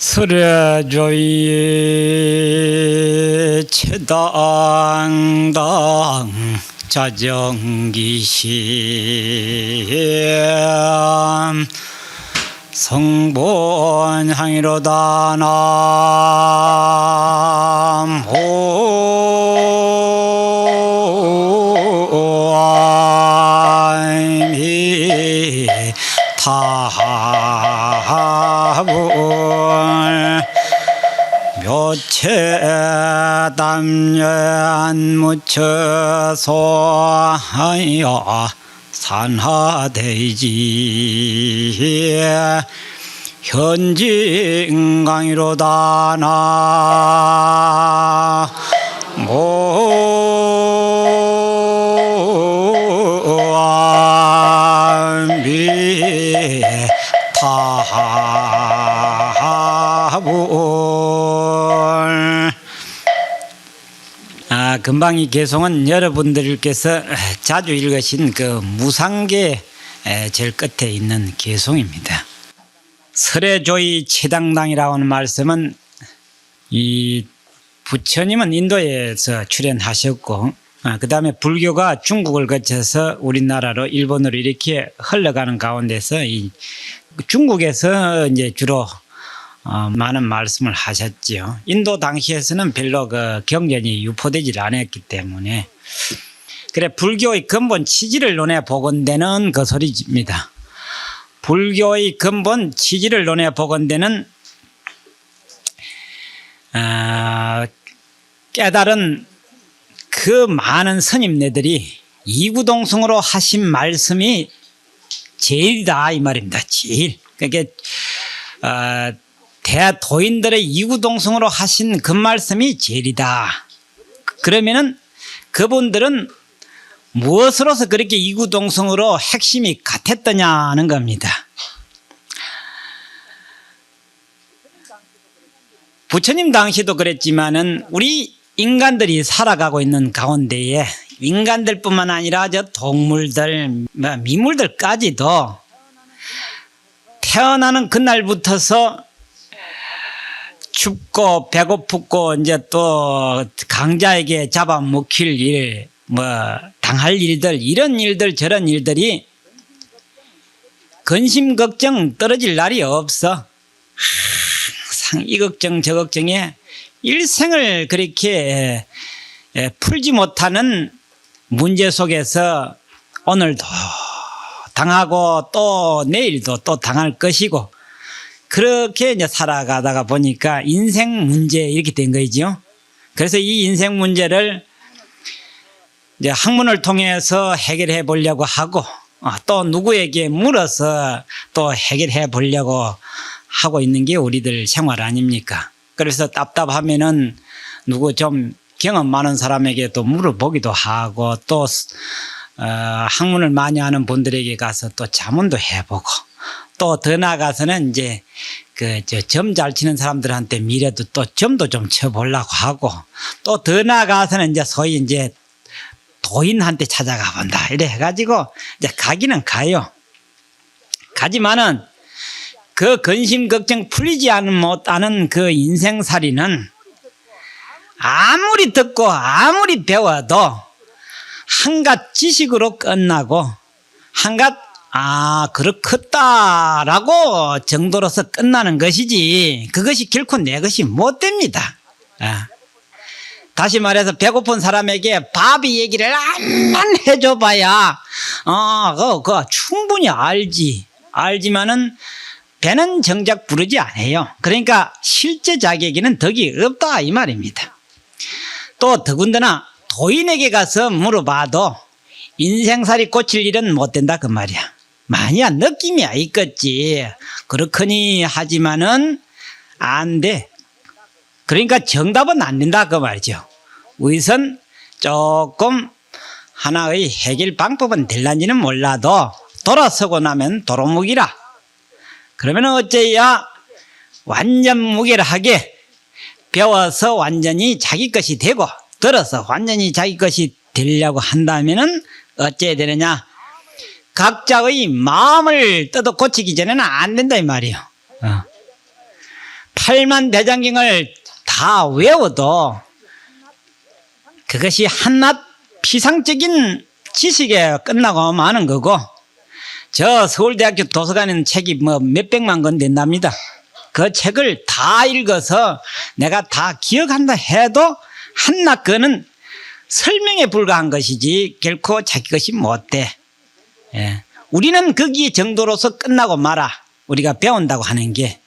설해조이 최당당 자정기시 성본향이로다 남호아미 타불 묘체 담연 무처소 하여 산하대지 현진강이로다 나모아미 타불. 금방 이 개송은 여러분들께서 자주 읽으신 그 무상계 제일 끝에 있는 개송입니다. 설해조이 최당당이라고 하는 말씀은 이 부처님은 인도에서 출현하셨고 그 다음에 불교가 중국을 거쳐서 우리나라로 일본으로 이렇게 흘러가는 가운데서 이 중국에서 이제 주로 많은 말씀을 하셨지요. 인도 당시에서는 별로 그 경전이 유포되질 않았기 때문에 그래 불교의 근본 취지를 논해 복원되는 그 소리입니다. 불교의 근본 취지를 논해 복원되는 깨달은 그 많은 스님네들이 이구동성으로 하신 말씀이 제일이다 이 말입니다. 제일. 그러니까 대도인들의 이구동성으로 하신 그 말씀이 제일이다. 그러면은 그분들은 무엇으로서 그렇게 이구동성으로 핵심이 같았더냐 하는 겁니다. 부처님 당시도 그랬지만은 우리 인간들이 살아가고 있는 가운데에 인간들뿐만 아니라 저 동물들, 미물들까지도 태어나는 그날부터서 춥고 배고프고 이제 또 강자에게 잡아먹힐 일, 당할 일들, 이런 일들 저런 일들이 근심 걱정 떨어질 날이 없어. 항상 이 걱정 저 걱정에 일생을 그렇게 풀지 못하는 문제 속에서 오늘도 당하고 또 내일도 또 당할 것이고 그렇게 이제 살아가다가 보니까 인생 문제 이렇게 된 거죠. 그래서 이 인생 문제를 이제 학문을 통해서 해결해 보려고 하고 또 누구에게 물어서 또 해결해 보려고 하고 있는 게 우리들 생활 아닙니까? 그래서 답답하면은 누구 좀 경험 많은 사람에게 또 물어보기도 하고 또 학문을 많이 하는 분들에게 가서 또 자문도 해보고 또 더 나아가서는 이제 점 잘 치는 사람들한테 미래도 또 점도 좀 쳐보려고 하고 또 더 나아가서는 이제 소위 이제 도인한테 찾아가 본다. 이래 해가지고 이제 가기는 가요. 가지만은 그 근심 걱정 풀리지 못하는 그 인생살이는 아무리 듣고 아무리 배워도 한갓 지식으로 끝나고 한갓 그렇겠다라고 정도로서 끝나는 것이지 그것이 결코 내 것이 못 됩니다. 다시 말해서 배고픈 사람에게 밥이 얘기를 암만 해줘봐야 그거 충분히 알지만은 배는 정작 부르지 않아요. 그러니까 실제 자기에게는 덕이 없다 이 말입니다. 또 더군다나 도인에게 가서 물어봐도 인생살이 고칠 일은 못 된다 그 말이야. 만약 느낌이야 있겠지. 그렇거니 하지만은 안 돼. 그러니까 정답은 안 된다 그 말이죠. 우선 조금 하나의 해결 방법은 될란지는 몰라도 돌아서고 나면 도루묵이라. 그러면 어째야 완전 무결하게 배워서 완전히 자기 것이 되고 들어서 완전히 자기 것이 되려고 한다면은 어째야 되느냐? 각자의 마음을 뜯어 고치기 전에는 안 된다 이 말이에요. 팔만대장경을 다 외워도 그것이 한낱 피상적인 지식에 끝나고 마는 거고, 저 서울대학교 도서관에는 책이 뭐 몇백만 권 된답니다. 그 책을 다 읽어서 내가 다 기억한다 해도 한낱 그는 설명에 불과한 것이지 결코 자기 것이 못돼. 예. 우리는 거기 정도로서 끝나고 말아. 우리가 배운다고 하는 게.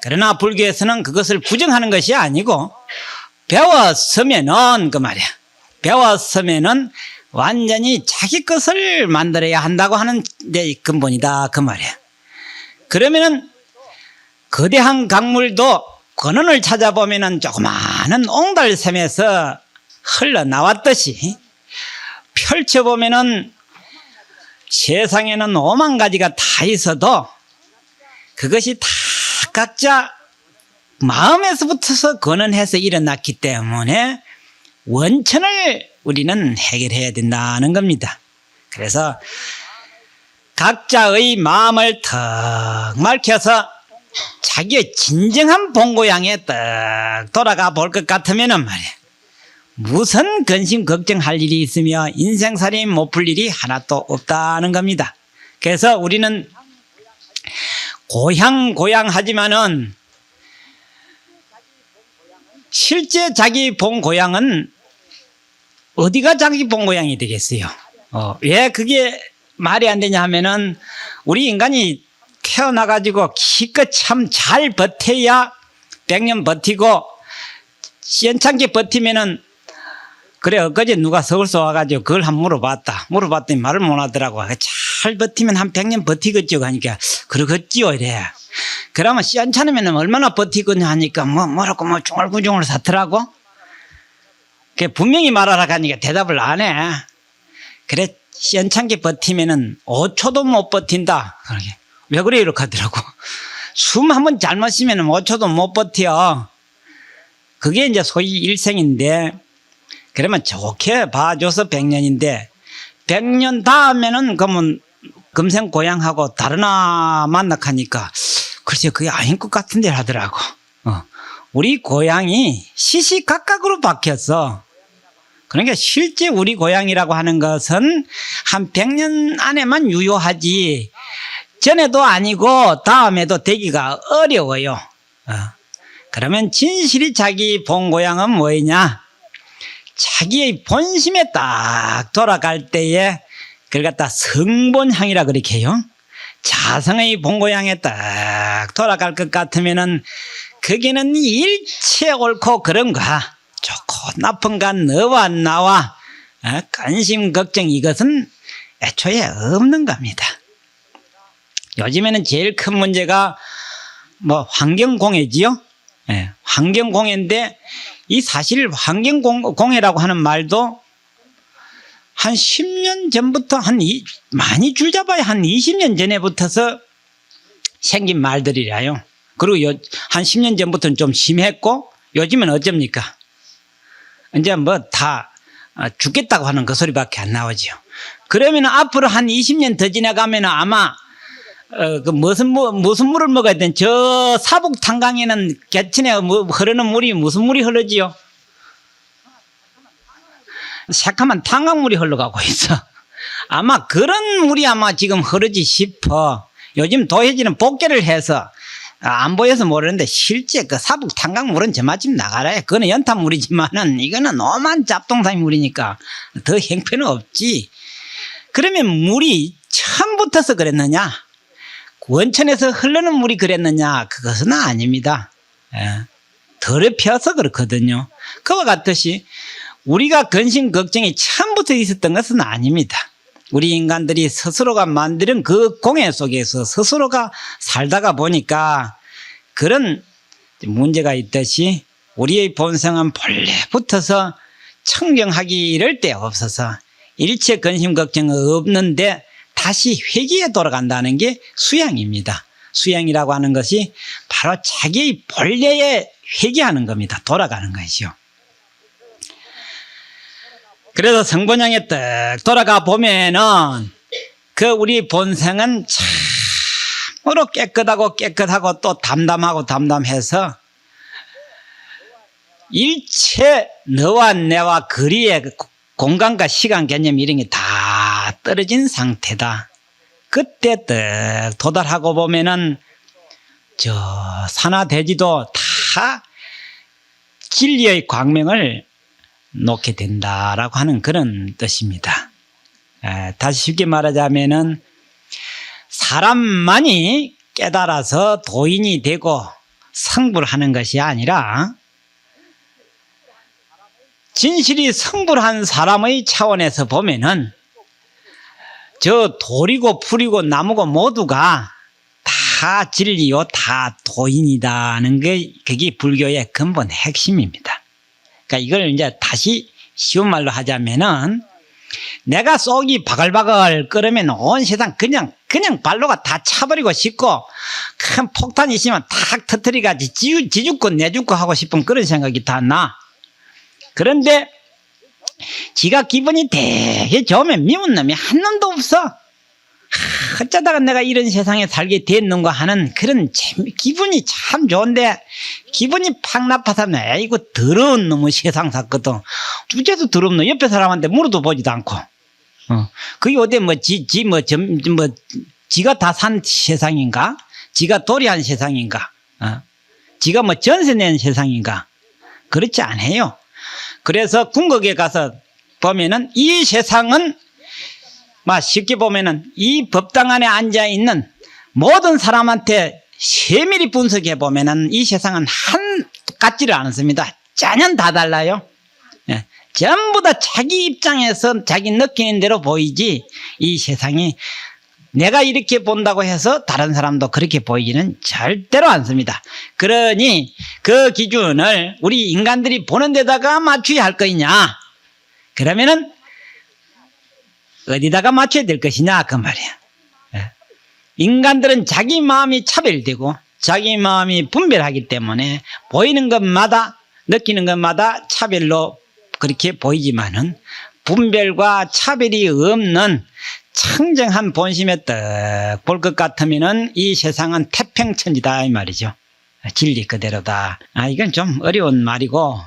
그러나 불교에서는 그것을 부정하는 것이 아니고, 배웠으면은 그 말이야. 배웠으면은 완전히 자기 것을 만들어야 한다고 하는 데 근본이다 그 말이야. 그러면은 거대한 강물도 근원을 찾아보면은 조그마한 옹달샘에서 흘러나왔듯이, 펼쳐보면은 세상에는 5만 가지가 다 있어도 그것이 다 각자 마음에서부터서 근원해서 일어났기 때문에 원천을 우리는 해결해야 된다는 겁니다. 그래서 각자의 마음을 턱 막혀서 자기의 진정한 본고향에 딱 돌아가 볼 것 같으면 말이야, 무슨 근심 걱정할 일이 있으며 인생살이 못 풀 일이 하나도 없다는 겁니다. 그래서 우리는 고향 하지만은 실제 자기 본 고향은 어디가 자기 본 고향이 되겠어요? 왜 그게 말이 안 되냐 하면은, 우리 인간이 태어나가지고 기껏 참 잘 버텨야 100년 버티고, 시원찮게 버티면은, 그래, 엊그제 누가 서울서 와가지고 그걸 한번 물어봤더니 말을 못 하더라고. 잘 버티면 한 100년 버티겠죠. 하니까, 그러겠지요. 이래. 그러면 시원찮으면 얼마나 버티겠냐 하니까, 뭐라고 중얼구중얼 사더라고. 분명히 말하라 하니까 대답을 안 해. 그래, 시원찮게 버티면은 5초도 못 버틴다. 왜 그래? 이렇게 하더라고. 숨 한번 잘못 쉬면 5초도 못 버텨. 그게 이제 소위 일생인데, 그러면 좋게 봐줘서 100년인데, 100년 다음에는 그러면 금생 고향하고 다르나 만나가니까, 글쎄, 그게 아닌 것 같은데 하더라고. 우리 고향이 시시각각으로 바뀌었어. 그러니까 실제 우리 고향이라고 하는 것은 한 100년 안에만 유효하지, 전에도 아니고 다음에도 되기가 어려워요. 그러면 진실이 자기 본 고향은 뭐냐? 자기의 본심에 딱 돌아갈 때에 그걸 갖다 성본향이라 그렇게 해요. 자성의 본 고향에 딱 돌아갈 것 같으면은 거기는 일체 옳고 그른가, 좋고 나쁜가, 너와 나와 관심 걱정 이것은 애초에 없는 겁니다. 요즘에는 제일 큰 문제가 환경공해지요. 네, 환경공해인데, 이 사실 환경공해라고 하는 말도 한 10년 전부터 많이 줄잡아야 한 20년 전에부터서 생긴 말들이라요. 그리고 한 10년 전부터는 좀 심했고, 요즘은 어쩝니까? 이제 다 죽겠다고 하는 그 소리밖에 안 나오죠. 그러면 앞으로 한 20년 더 지나가면 아마 무슨 물을 먹어야 되는, 저 사북 탄강에는 개천에 흐르는 물이 무슨 물이 흐르지요? 새카만 탄강물이 흘러가고 있어. 아마 그런 물이 아마 지금 흐르지 싶어. 요즘 도해지는 복개를 해서 안 보여서 모르는데, 실제 그 사북 탄강물은 저마침 나가라. 그거는 연탄물이지만은 이거는 오만 잡동사니 물이니까 더 형편은 없지. 그러면 물이 처음부터서 그랬느냐? 원천에서 흐르는 물이 그랬느냐? 그것은 아닙니다. 더럽혀서 그렇거든요. 그와 같듯이 우리가 근심 걱정이 처음부터 있었던 것은 아닙니다. 우리 인간들이 스스로가 만드는 그 공해 속에서 스스로가 살다가 보니까 그런 문제가 있듯이, 우리의 본성은 본래부터서 청정하기를 데 없어서 일체 근심 걱정 없는데 다시 회귀에 돌아간다는 게 수양입니다. 수양이라고 하는 것이 바로 자기의 본래에 회귀하는 겁니다. 돌아가는 것이요. 그래서 성본향에 딱 돌아가 보면은 그 우리 본성은 참 깨끗하고 또 담담해서 일체 너와 내와 거리의 공간과 시간 개념 이런 게 다 떨어진 상태다. 그때 딱 도달하고 보면은 저 산하 대지도 다 진리의 광명을 놓게 된다라고 하는 그런 뜻입니다. 다시 쉽게 말하자면은 사람만이 깨달아서 도인이 되고 성불하는 것이 아니라 진실이 성불한 사람의 차원에서 보면은 저 돌이고 풀이고 나무고 모두가 다 진리요 다 도인이다는 게 그게 불교의 근본 핵심입니다. 그러니까 이걸 이제 다시 쉬운 말로 하자면은 내가 속이 바글바글 끓으면 온 세상 그냥 발로가 다 차버리고 싶고 큰 폭탄이 있으면 탁 터뜨리가지 지죽고 내죽고 하고 싶은 그런 생각이 다 나. 그런데 지가 기분이 되게 좋으면 미운 놈이 한 놈도 없어. 어쩌다가 내가 이런 세상에 살게 됐는가 하는 그런 기분이 참 좋은데 기분이 팍 나빠서 이거 더러운 놈의 세상 샀거든. 주제도 더러운 놈 옆에 사람한테 물어도 보지도 않고 그게 어디 지가 다 산 세상인가? 지가 도리한 세상인가? 지가 전세 낸 세상인가? 그렇지 않아요. 그래서 궁극에 가서 보면은 이 세상은 쉽게 보면은 이 법당 안에 앉아 있는 모든 사람한테 세밀히 분석해 보면은 이 세상은 한 같지를 않습니다. 전혀 다 달라요. 전부 다 자기 입장에서 자기 느끼는 대로 보이지 이 세상이 내가 이렇게 본다고 해서 다른 사람도 그렇게 보이지는 절대로 않습니다. 그러니 그 기준을 우리 인간들이 보는 데다가 맞춰야 할 거냐? 그러면은 어디다가 맞춰야 될 것이냐 그 말이야. 인간들은 자기 마음이 차별되고 자기 마음이 분별하기 때문에 보이는 것마다 느끼는 것마다 차별로 그렇게 보이지만은 분별과 차별이 없는 청정한 본심에 딱 볼 것 같으면은 이 세상은 태평천지다 이 말이죠. 진리 그대로다. 이건 좀 어려운 말이고